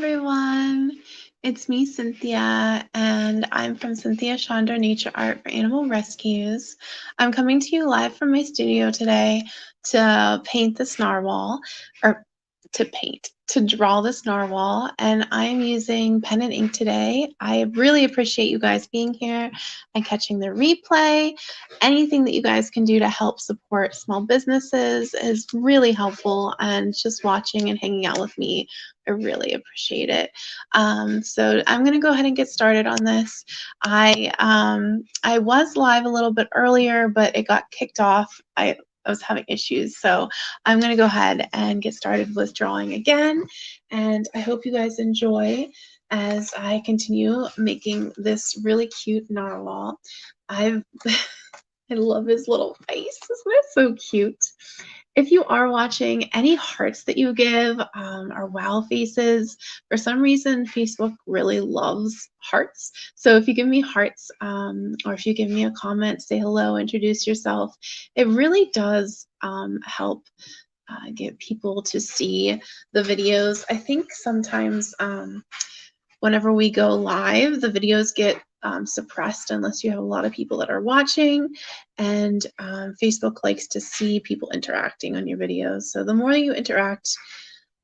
everyone. It's me, Cynthia, and I'm from Cynthia Chandra Nature Art for Animal Rescues. I'm coming to you live from my studio today to paint this narwhal, or to draw this narwhal, and I'm using pen and ink today. I really appreciate you guys being here and catching the replay. Anything that you guys can do to help support small businesses is really helpful, and just watching and hanging out with me, I really appreciate it. So I'm going to go ahead and get started on this. I was live a little bit earlier, but it got kicked off. I was having issues, so I'm going to go ahead and get started with drawing again, and I hope you guys enjoy as I continue making this really cute narwhal. I love his little face. Isn't it so cute? If you are watching, any hearts that you give are wow faces. For some reason, Facebook really loves hearts. So if you give me hearts or if you give me a comment, say hello, introduce yourself, it really does help get people to see the videos. I think sometimes whenever we go live, the videos get suppressed unless you have a lot of people that are watching, and Facebook likes to see people interacting on your videos. So the more you interact,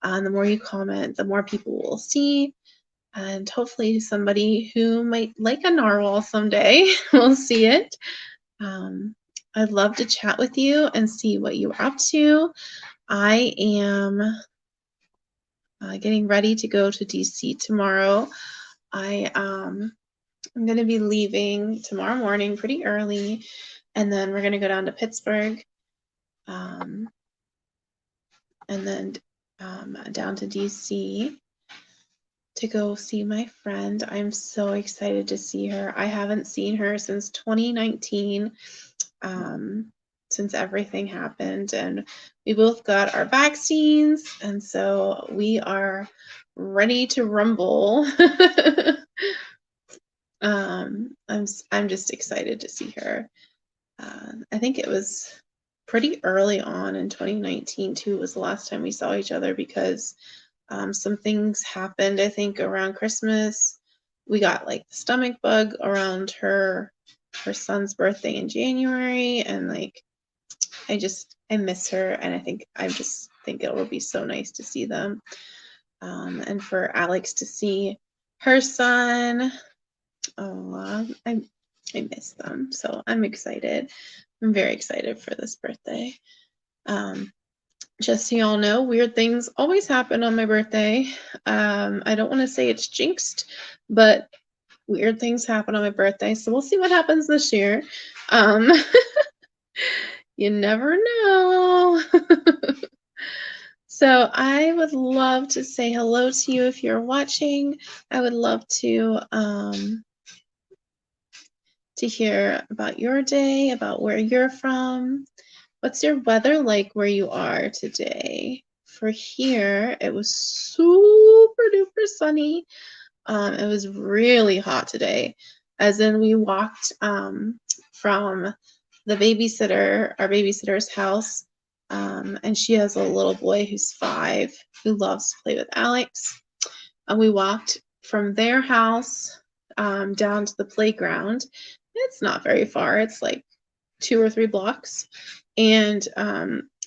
the more you comment, the more people will see, and hopefully somebody who might like a narwhal someday will see it. I'd love to chat with you and see what you're up to. I am getting ready to go to DC tomorrow. I'm going to be leaving tomorrow morning pretty early, and then we're going to go down to Pittsburgh, and then down to DC to go see my friend. I'm so excited to see her. I haven't seen her since 2019, since everything happened, and we both got our vaccines, and so we are ready to rumble. I'm just excited to see her. I think it was pretty early on in 2019 too was the last time we saw each other, because some things happened. I think around Christmas we got like the stomach bug around her son's birthday in January, and like I miss her, and I just think it will be so nice to see them, and for Alex to see her son. Oh, I miss them, so I'm excited. I'm very excited for this birthday. Just so y'all know, weird things always happen on my birthday. I don't want to say it's jinxed, but weird things happen on my birthday, so we'll see what happens this year. You never know. So I would love to say hello to you if you're watching. I would love to hear about your day, about where you're from. What's your weather like where you are today? For here, it was super duper sunny. It was really hot today, as in we walked from the babysitter, our babysitter's house, and she has a little boy who's 5 who loves to play with Alex. And we walked from their house down to the playground. It's not very far. It's like 2 or 3 blocks. And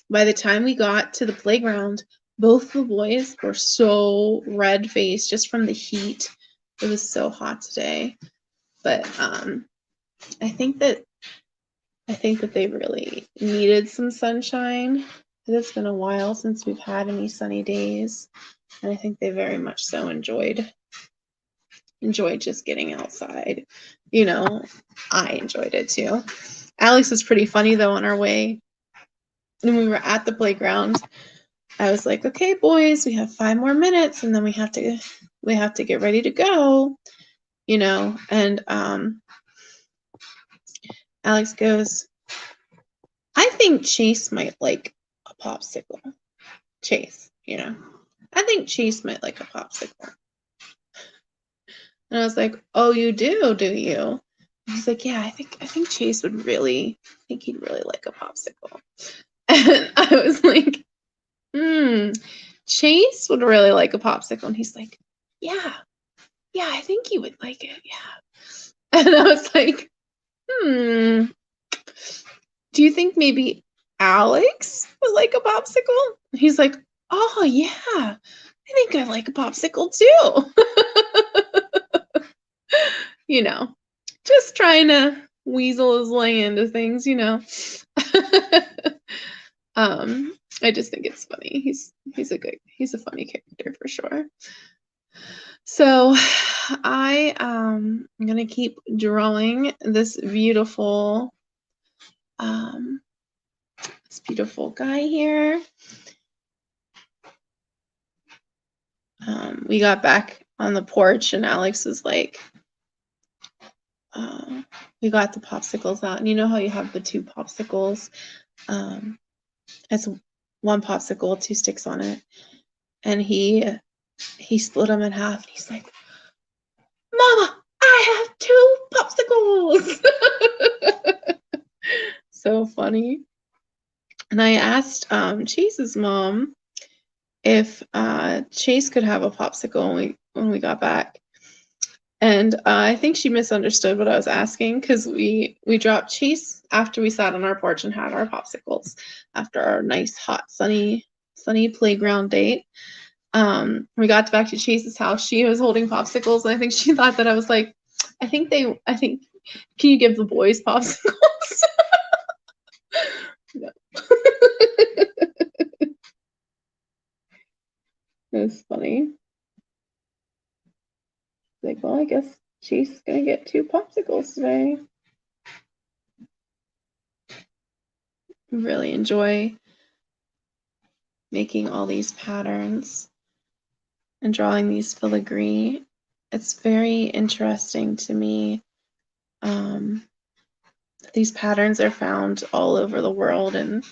by the time we got to the playground, both the boys were so red-faced just from the heat. It was so hot today. But I think that they really needed some sunshine. It's been a while since we've had any sunny days, and I think they very much so enjoyed just getting outside. You know, I enjoyed it too. Alex was pretty funny though. On our way, when we were at the playground, I was like, "Okay, boys, we have 5 more minutes, and then we have to get ready to go." You know, and Alex goes, "I think Chase might like a popsicle." Chase, you know, I think Chase might like a popsicle. And I was like, "Oh, you do you?" He's like, "Yeah, I think Chase would really, he'd really like a popsicle." And I was like, Chase would really like a popsicle. And he's like, yeah, yeah, I think you would like it. Yeah. And I was like, hmm, do you think maybe Alex would like a popsicle? He's like, oh, yeah, I think I like a popsicle too. You know, just trying to weasel his way into things. um, I just think it's funny. He's a funny character for sure. So I'm gonna keep drawing um this beautiful guy here. We got back on the porch and Alex was like, we got the popsicles out, and you know how you have the two popsicles, it's one popsicle, two sticks on it, and he split them in half, and he's like, Mama, I have two popsicles. So funny. And I asked Chase's mom if Chase could have a popsicle when we got back. And I think she misunderstood what I was asking, because we dropped Chase after we sat on our porch and had our popsicles after our nice, hot, sunny playground date. We got back to Chase's house. She was holding popsicles, and I think she thought that I was like, I think, can you give the boys popsicles? No. It's funny. Like, well, I guess Chase is gonna get two popsicles today. Really enjoy making all these patterns and drawing these filigree. It's very interesting to me. These patterns are found all over the world in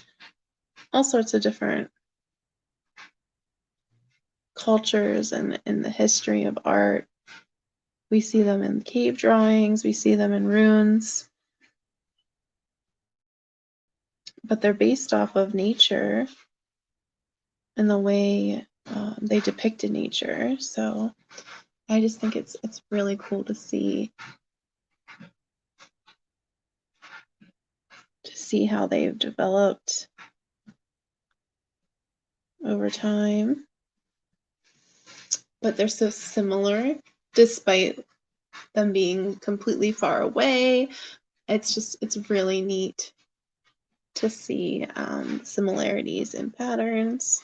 all sorts of different cultures and in the history of art. We see them in cave drawings, we see them in runes, but they're based off of nature and the way they depicted nature. So I just think it's really cool to see how they've developed over time. But they're so similar despite them being completely far away. It's really neat to see similarities in patterns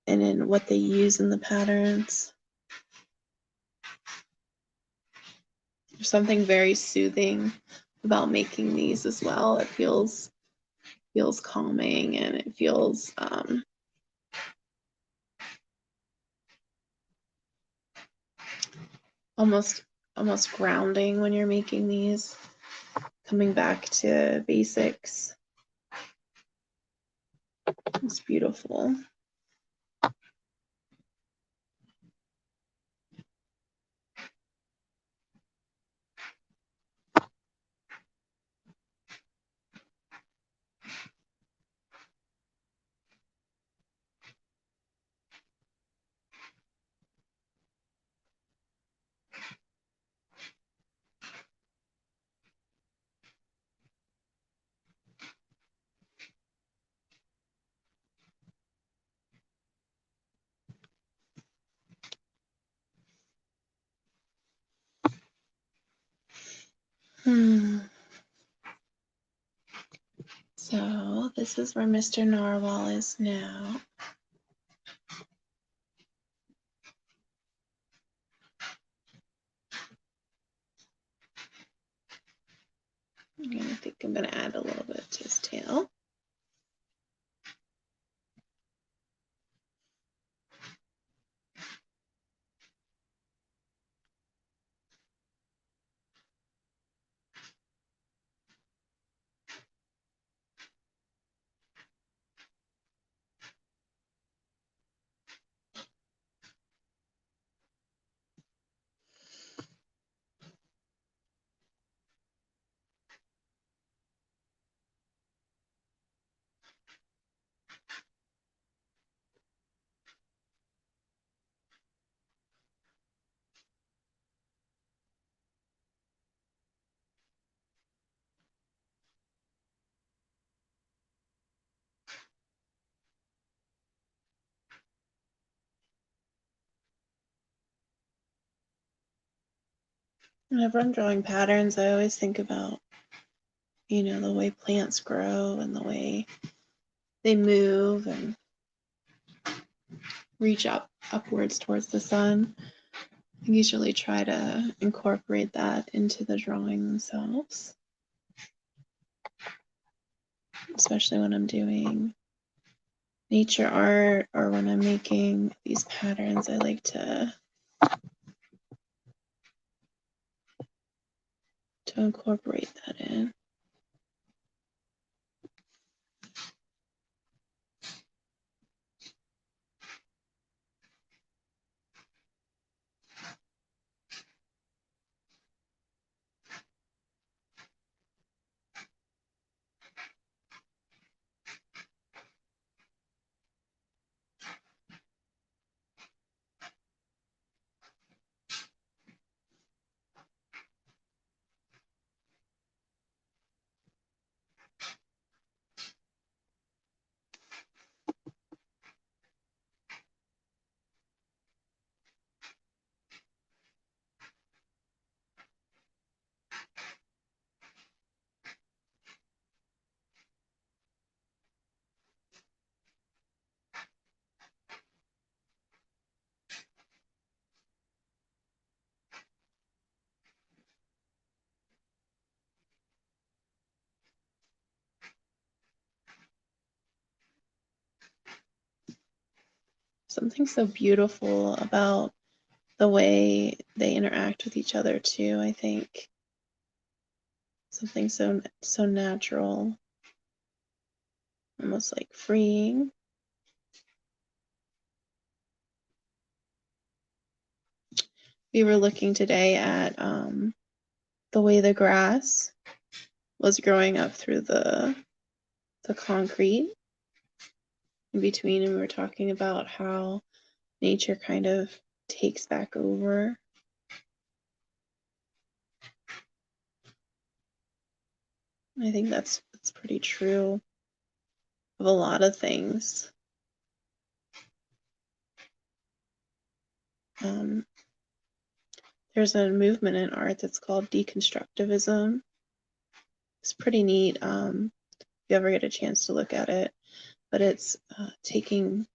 and in what they use in the patterns. There's something very soothing about making these as well. It feels calming, and it feels almost grounding when you're making these, coming back to basics. It's beautiful. So this is where Mr. Narwhal is now. I think I'm going to add a little bit to his tail. Whenever I'm drawing patterns, I always think about, the way plants grow and the way they move and reach upwards towards the sun. I usually try to incorporate that into the drawing themselves, especially when I'm doing nature art or when I'm making these patterns. I like to incorporate that in. Something so beautiful about the way they interact with each other too, I think. Something so natural, almost like freeing. We were looking today at the way the grass was growing up through the concrete in between, and we were talking about how nature kind of takes back over. I think that's pretty true of a lot of things. There's a movement in art that's called deconstructivism. It's pretty neat if you ever get a chance to look at it, but it's taking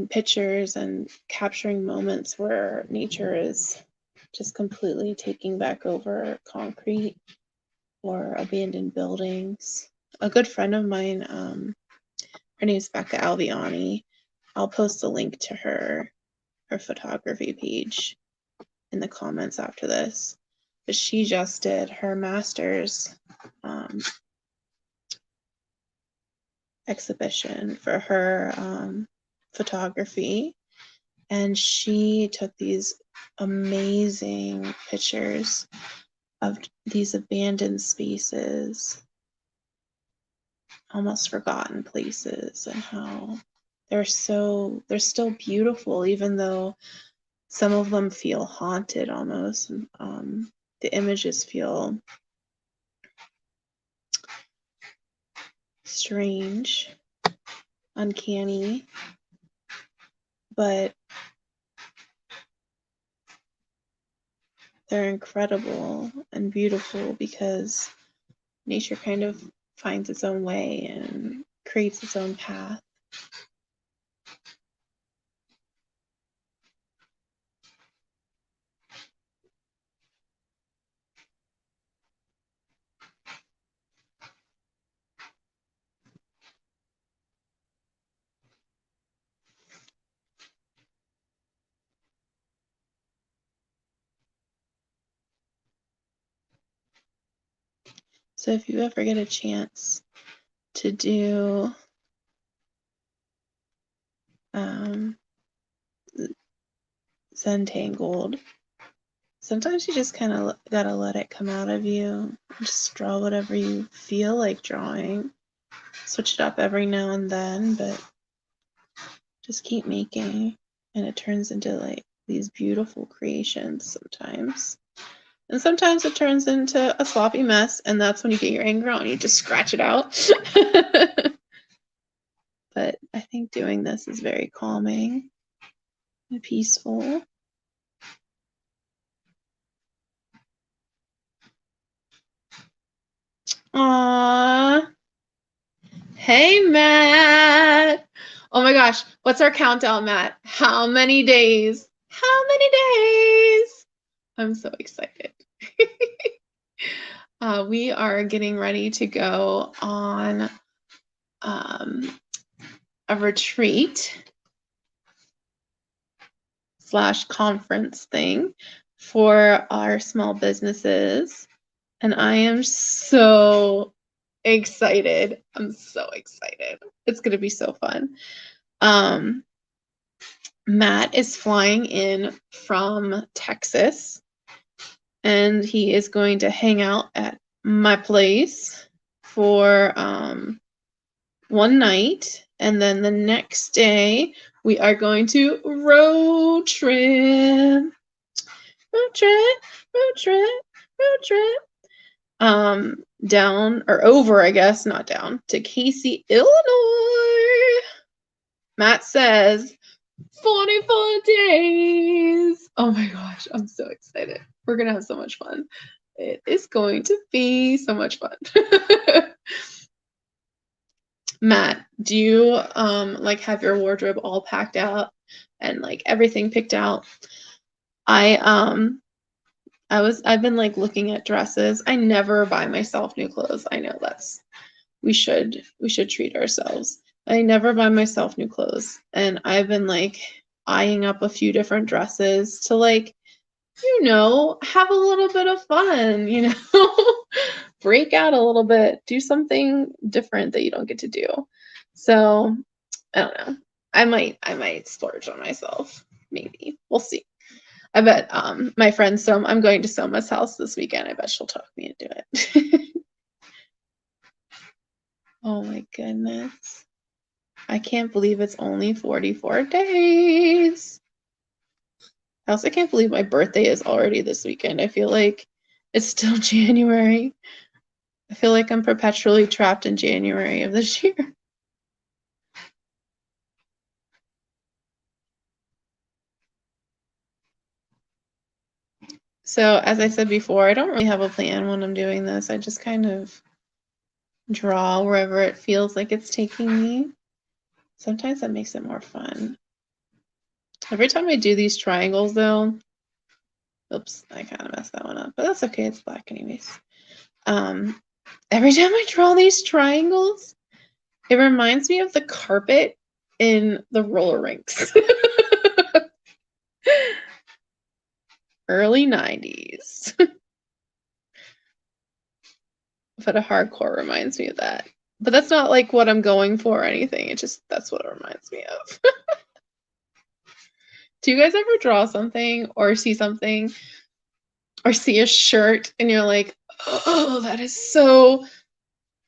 pictures and capturing moments where nature is just completely taking back over concrete or abandoned buildings. A good friend of mine, her name's Becca Alviani. I'll post a link to her photography page in the comments after this. But she just did her master's exhibition for her photography, and she took these amazing pictures of these abandoned spaces, almost forgotten places, and how they're still beautiful, even though some of them feel haunted almost. The images feel strange, uncanny, but they're incredible and beautiful because nature kind of finds its own way and creates its own path. So if you ever get a chance to do Zentangled, sometimes you just kind of gotta let it come out of you. Just draw whatever you feel like drawing. Switch it up every now and then, but just keep making, and it turns into like these beautiful creations sometimes. And sometimes it turns into a sloppy mess, and that's when you get your anger out and you just scratch it out. But I think doing this is very calming and peaceful. Aww. Hey, Matt. Oh my gosh, what's our countdown, Matt? How many days? How many days? I'm so excited. We are getting ready to go on a retreat / conference thing for our small businesses. And I am so excited. I'm so excited. It's going to be so fun. Matt is flying in from Texas, and he is going to hang out at my place for one night, and then the next day we are going to road trip down or over, I guess, not down, to Casey, Illinois. Matt says 44 days. Oh my gosh, I'm so excited. We're gonna have so much fun. It is going to be so much fun. Matt, do you like have your wardrobe all packed out and like everything picked out? I've been like looking at dresses. I never buy myself new clothes. I know we should treat ourselves. I never buy myself new clothes, and I've been like eyeing up a few different dresses to like, have a little bit of fun, break out a little bit, do something different that you don't get to do. So I don't know. I might splurge on myself. Maybe. We'll see. I bet my friend I'm going to Soma's house this weekend. I bet she'll talk me into it. Oh my goodness. I can't believe it's only 44 days. I also can't believe my birthday is already this weekend. I feel like it's still January. I feel like I'm perpetually trapped in January of this year. So, as I said before, I don't really have a plan when I'm doing this. I just kind of draw wherever it feels like it's taking me. Sometimes that makes it more fun. Every time I do these triangles, though, oops, I kind of messed that one up, but that's okay. It's black anyways. Every time I draw these triangles, it reminds me of the carpet in the roller rinks. Early 90s. But a hardcore reminds me of that. But that's not like what I'm going for or anything. That's what it reminds me of. Do you guys ever draw something or see something or see a shirt and you're like, oh, that is so,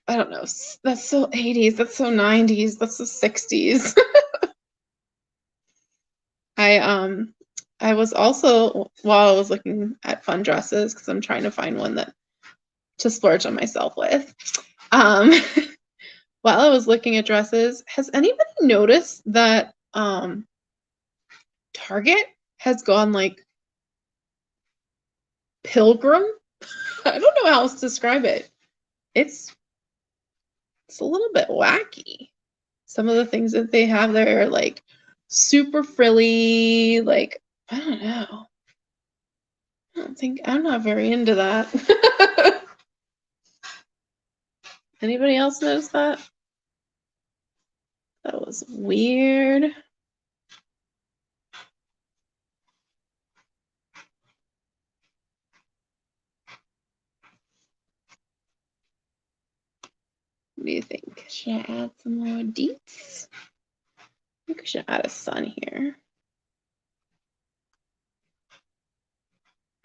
I don't know, that's so 80s, that's so 90s, that's so 60s. I was also, while I was looking at fun dresses, because I'm trying to find one to splurge on myself with. While I was looking at dresses, has anybody noticed that Target has gone like pilgrim? I don't know how else to describe it. It's a little bit wacky. Some of the things that they have there are like super frilly, like, I don't know. I'm not very into that. Anybody else notice that? That was weird. What do you think? Should I add some more deets? I think I should add a sun here.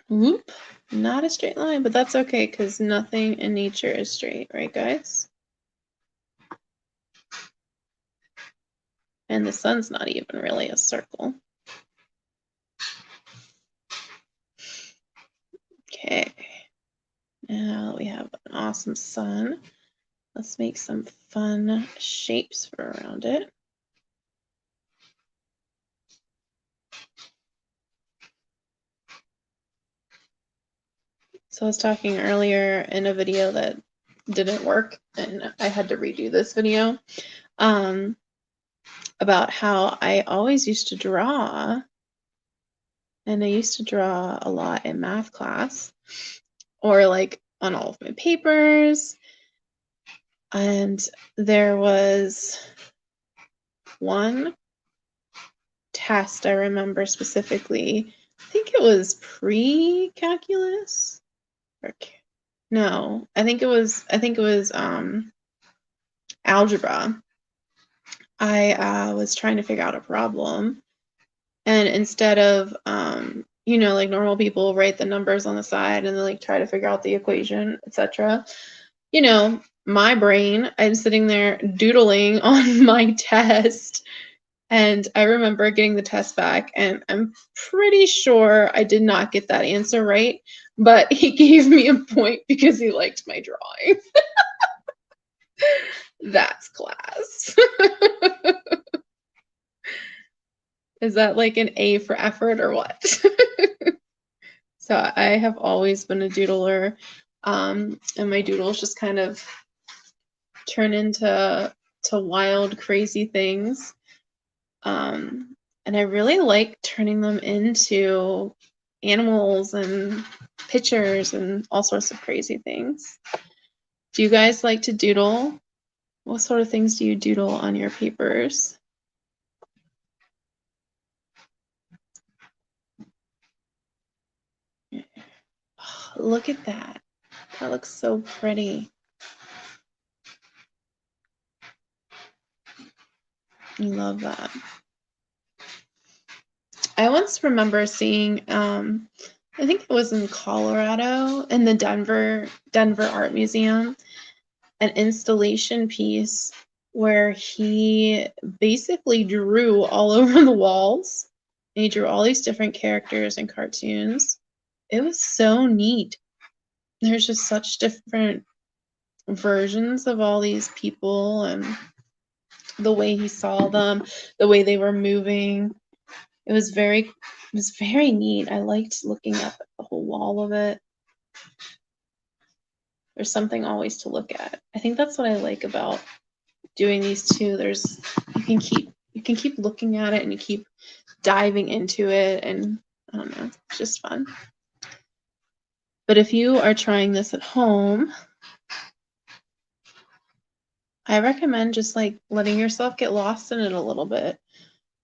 Whoop. Not a straight line, but that's okay because nothing in nature is straight, right, guys? And the sun's not even really a circle. Okay. Now we have an awesome sun. Let's make some fun shapes for around it. So I was talking earlier in a video that didn't work and I had to redo this video about how I always used to draw, and I used to draw a lot in math class or like on all of my papers. And there was one test I remember specifically. I think it was pre-calculus or no, I think it was algebra. I was trying to figure out a problem, and instead of like normal people write the numbers on the side and then like try to figure out the equation, etc. My brain, I'm sitting there doodling on my test. And I remember getting the test back, and I'm pretty sure I did not get that answer right, but he gave me a point because he liked my drawing. That's class. Is that like an A for effort or what? So I have always been a doodler, and my doodles just kind of turn into wild, crazy things. And I really like turning them into animals and pictures and all sorts of crazy things. Do you guys like to doodle? What sort of things do you doodle on your papers? Oh, look at that. That looks so pretty. I love that. I once remember seeing, I think it was in Colorado, in the Denver Art Museum, an installation piece where he basically drew all over the walls. And he drew all these different characters and cartoons. It was so neat. There's just such different versions of all these people and the way he saw them, the way they were moving. It was very neat. I liked looking up at the whole wall of it. There's something always to look at. I think that's what I like about doing these two. You can keep looking at it and you keep diving into it, and I don't know, it's just fun. But if you are trying this at home, I recommend just like letting yourself get lost in it a little bit.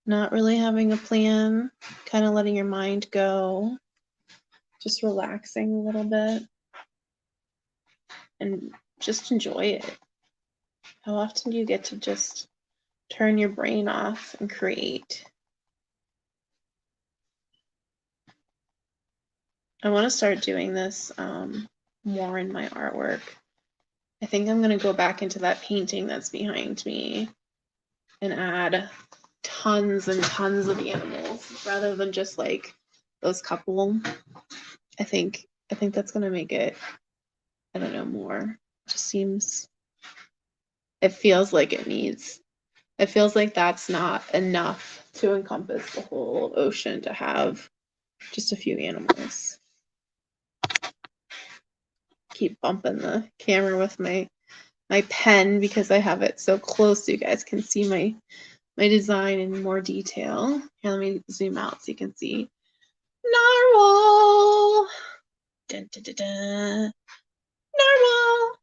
Not really having a plan, kind of letting your mind go, just relaxing a little bit, and just enjoy it. How often do you get to just turn your brain off and create? I want to start doing this more in my artwork. I think I'm going to go back into that painting that's behind me and add tons and tons of animals rather than just like those couple. I think that's going to make it, I don't know, more. It just seems, it feels like that's not enough to encompass the whole ocean to have just a few animals. Keep bumping the camera with my pen because I have it so close so you guys can see my design in more detail. Here, let me zoom out so you can see. Narwhal! Dun, dun, dun, dun. Narwhal!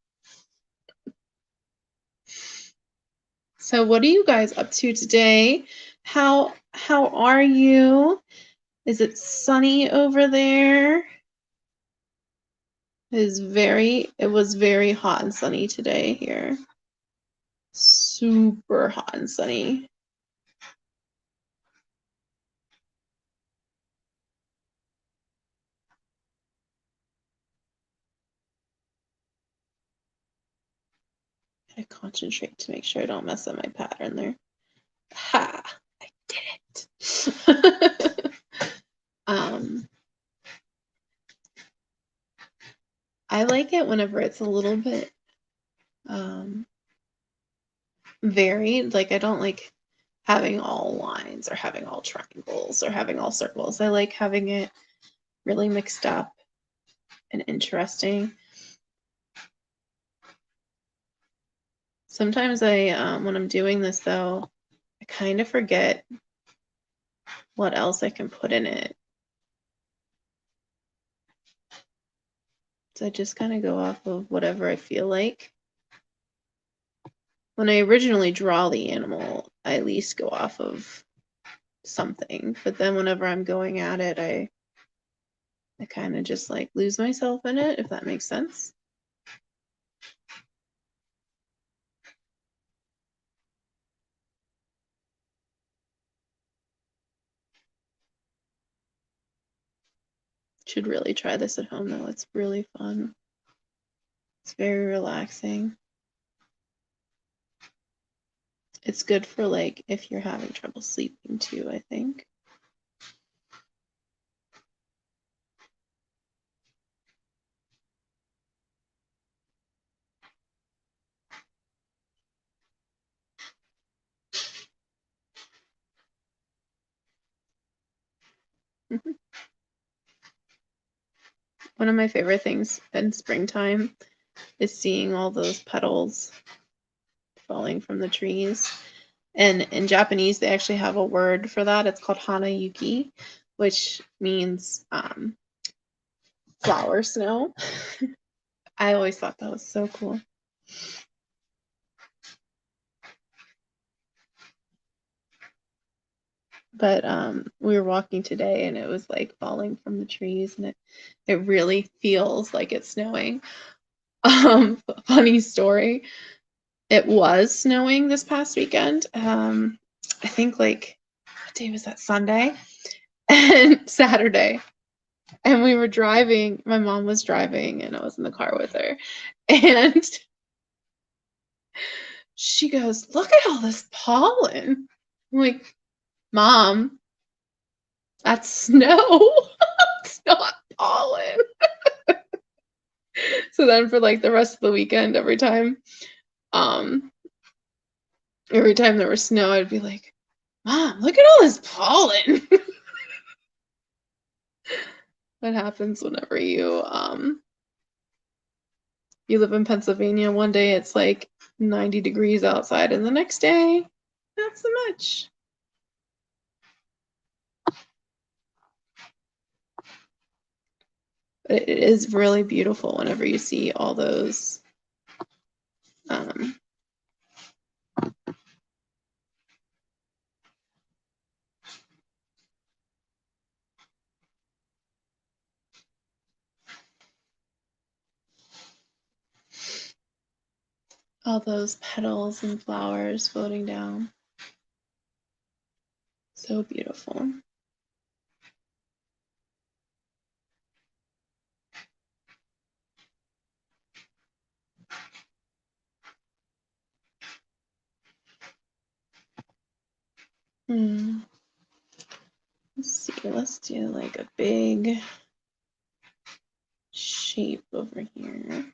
So what are you guys up to today? How are you? Is it sunny over there? It was very hot and sunny today here. Super hot and sunny. I concentrate to make sure I don't mess up my pattern there. Ha! I did it. I like it whenever it's a little bit varied. Like I don't like having all lines or having all triangles or having all circles. I like having it really mixed up and interesting. Sometimes when I'm doing this though, I kind of forget what else I can put in it. So I just kind of go off of whatever I feel like. When I originally draw the animal, I at least go off of something. But then whenever I'm going at it, I kind of just like lose myself in it, if that makes sense. Should really try this at home though. It's really fun. It's very relaxing. It's good for like if you're having trouble sleeping too, I think. One of my favorite things in springtime is seeing all those petals falling from the trees. And in Japanese, they actually have a word for that. It's called hanayuki, which means flower snow. I always thought that was so cool. But we were walking today and it was like falling from the trees and it really feels like it's snowing. Funny story. It was snowing this past weekend. I think like what day was that? Sunday and Saturday. And we were driving, my mom was driving and I was in the car with her. And she goes, "Look at all this pollen." I'm like, "Mom, that's snow. It's not pollen." So then for like the rest of the weekend, um, every time there was snow, I'd be like, "Mom, look at all this pollen." What happens whenever you live in Pennsylvania? One day it's like 90 degrees outside, and the next day, not so much. It is really beautiful whenever you see all those all those petals and flowers floating down. So beautiful. Let's see, let's do like a big shape over here.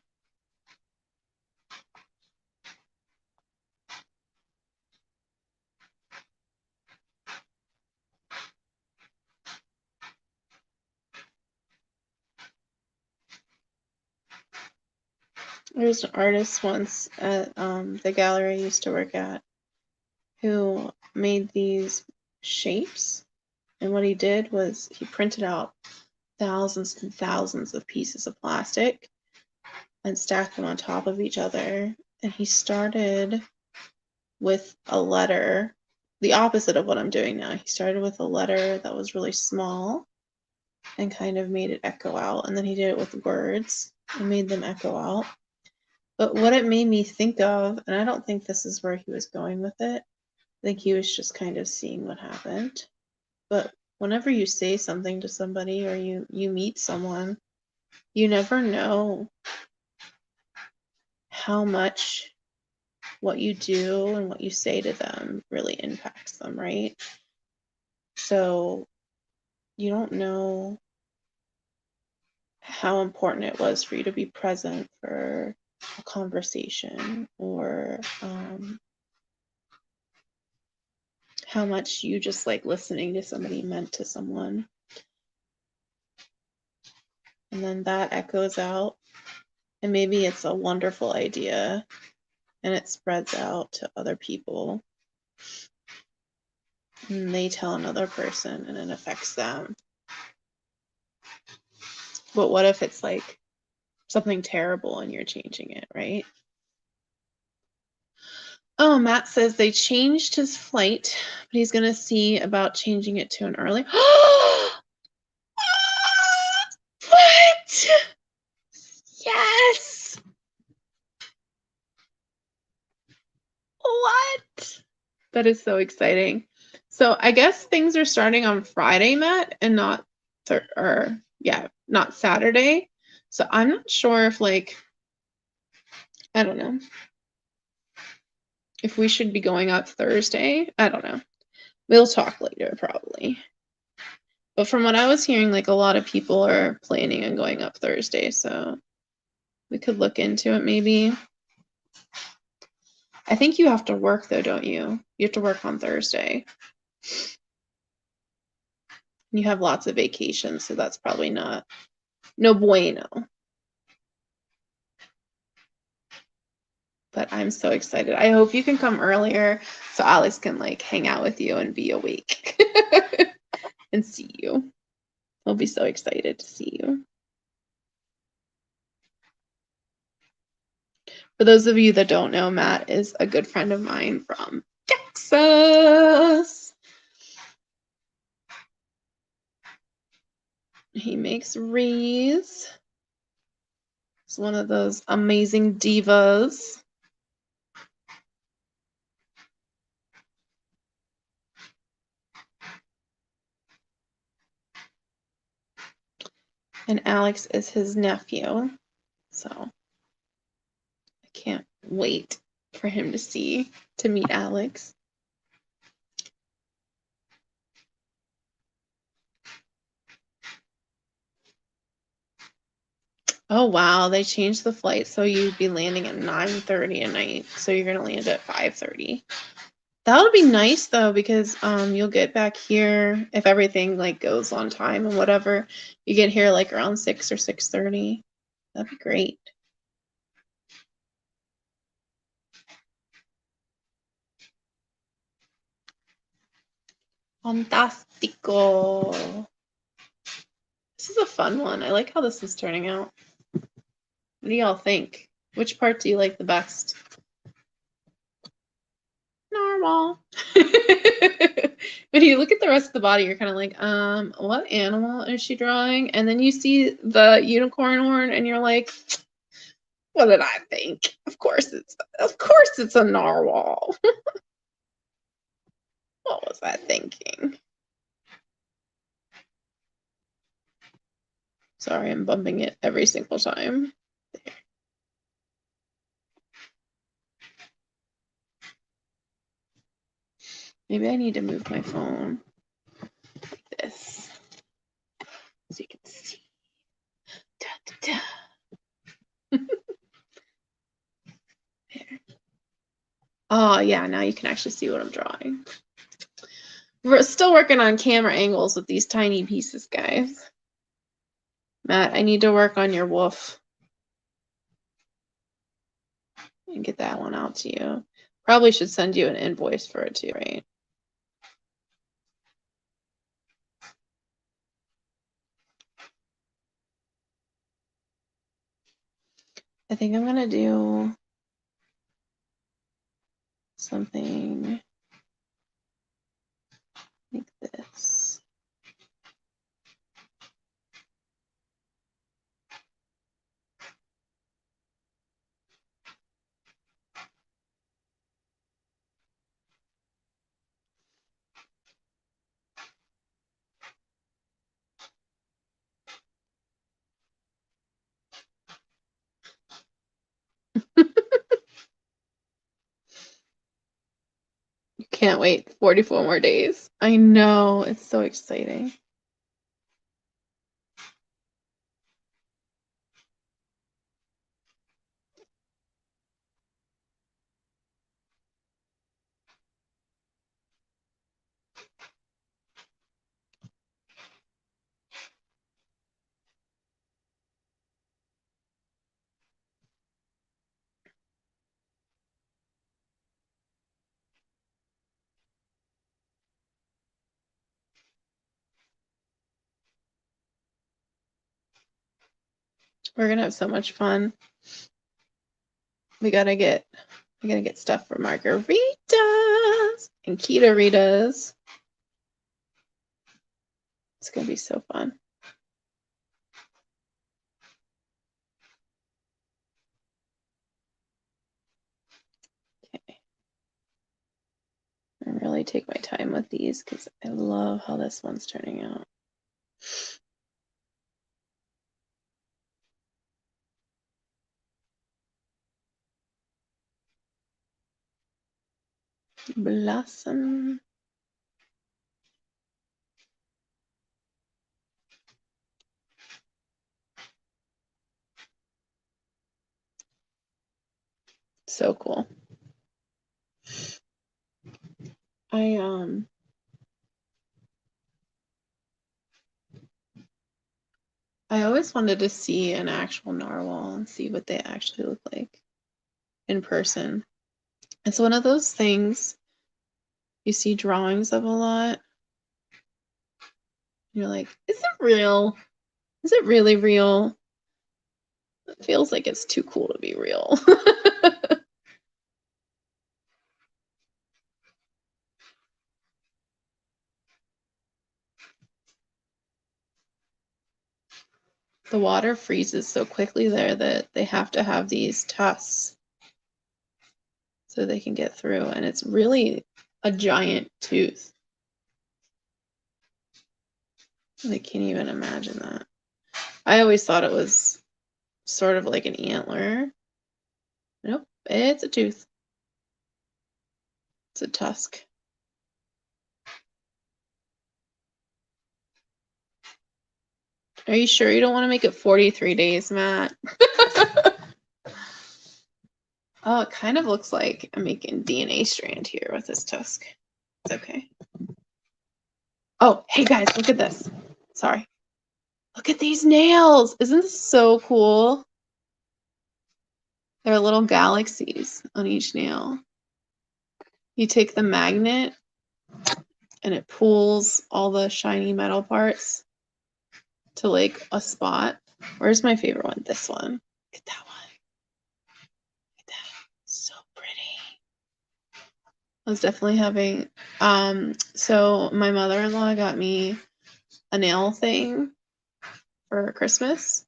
There was an artist once at the gallery I used to work at who made these shapes. And what he did was he printed out thousands and thousands of pieces of plastic and stacked them on top of each other. And he started with a letter, the opposite of what I'm doing now. He started with a letter that was really small and kind of made it echo out. And then he did it with words and made them echo out. But what it made me think of, and I don't think this is where he was going with it, I think he was just kind of seeing what happened. But whenever you say something to somebody or you meet someone, you never know how much what you do and what you say to them really impacts them, right? So you don't know how important it was for you to be present for a conversation or how much you just like listening to somebody meant to someone. And then that echoes out. And maybe it's a wonderful idea and it spreads out to other people. And they tell another person and it affects them. But what if it's like something terrible and you're changing it, right? Oh, Matt says they changed his flight, but he's going to see about changing it to an early. What? Yes! What? That is so exciting. So I guess things are starting on Friday, Matt, and not not Saturday. So I'm not sure if I don't know if we should be going up Thursday. I don't know. We'll talk later probably. But from what I was hearing, like a lot of people are planning on going up Thursday, so we could look into it maybe. I think you have to work though, don't you? You have to work on Thursday. You have lots of vacations, so that's probably no bueno. But I'm so excited. I hope you can come earlier so Alex can hang out with you and be awake and see you. He'll be so excited to see you. For those of you that don't know, Matt is a good friend of mine from Texas. He makes wreaths. He's one of those amazing divas. And Alex is his nephew. So I can't wait for him to meet Alex. Oh wow, they changed the flight so you'd be landing at 9:30 at night. So you're gonna land at 5:30. That would be nice though, because you'll get back here if everything goes on time and whatever. You get here around 6 or 6:30. That'd be great. Fantastico. This is a fun one. I like how this is turning out. What do y'all think? Which part do you like the best? Narwhal. When you look at the rest of the body, you're kind of like, what animal is she drawing? And then you see the unicorn horn, and you're like, what did I think? Of course it's a narwhal. What was I thinking? Sorry, I'm bumping it every single time. There. Maybe I need to move my phone like this so you can see. Da, da, da. There. Oh yeah, now you can actually see what I'm drawing. We're still working on camera angles with these tiny pieces, guys. Matt, I need to work on your wolf and get that one out to you. Probably should send you an invoice for it too, right? I think I'm gonna do something like this. Can't wait. 44 more days. I know. It's so exciting. We're gonna have so much fun. We gotta get stuff for margaritas and Kita-ritas. It's gonna be so fun. Okay. I really take my time with these because I love how this one's turning out. Blossom. So cool. I always wanted to see an actual narwhal and see what they actually look like in person. It's one of those things you see drawings of a lot. You're like, is it real? Is it really real? It feels like it's too cool to be real. The water freezes so quickly there that they have to have these tusks so they can get through, and it's really a giant tooth. I can't even imagine that. I always thought it was sort of like an antler. Nope, it's a tooth. It's a tusk. Are you sure you don't want to make it 43 days, Matt? Oh, it kind of looks like I'm making DNA strand here with this tusk. It's okay. Oh, hey guys, look at this. Sorry. Look at these nails. Isn't this so cool? There are little galaxies on each nail. You take the magnet and it pulls all the shiny metal parts to like a spot. Where's my favorite one? This one. Look at that one. Look at that. So pretty. I was definitely having so my mother-in-law got me a nail thing for Christmas,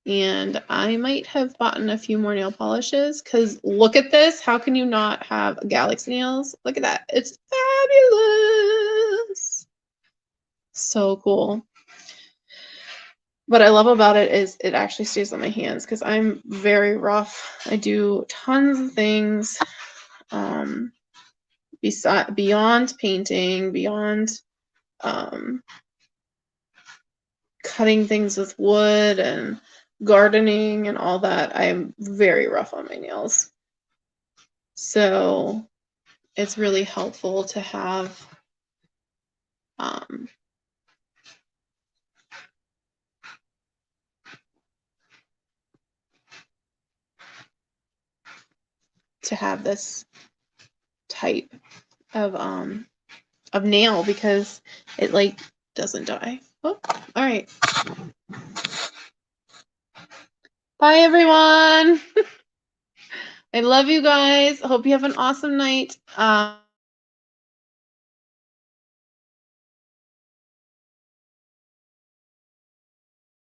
and I might have bought a few more nail polishes because look at this. How can you not have galaxy nails? Look at that. It's fabulous. So cool. What I love about it is it actually stays on my hands because I'm very rough. I do tons of things beyond painting, beyond cutting things with wood and gardening and all that. I'm very rough on my nails. So it's really helpful to have this type of nail because it like doesn't die. Oh, all right. Bye everyone. I love you guys. Hope you have an awesome night.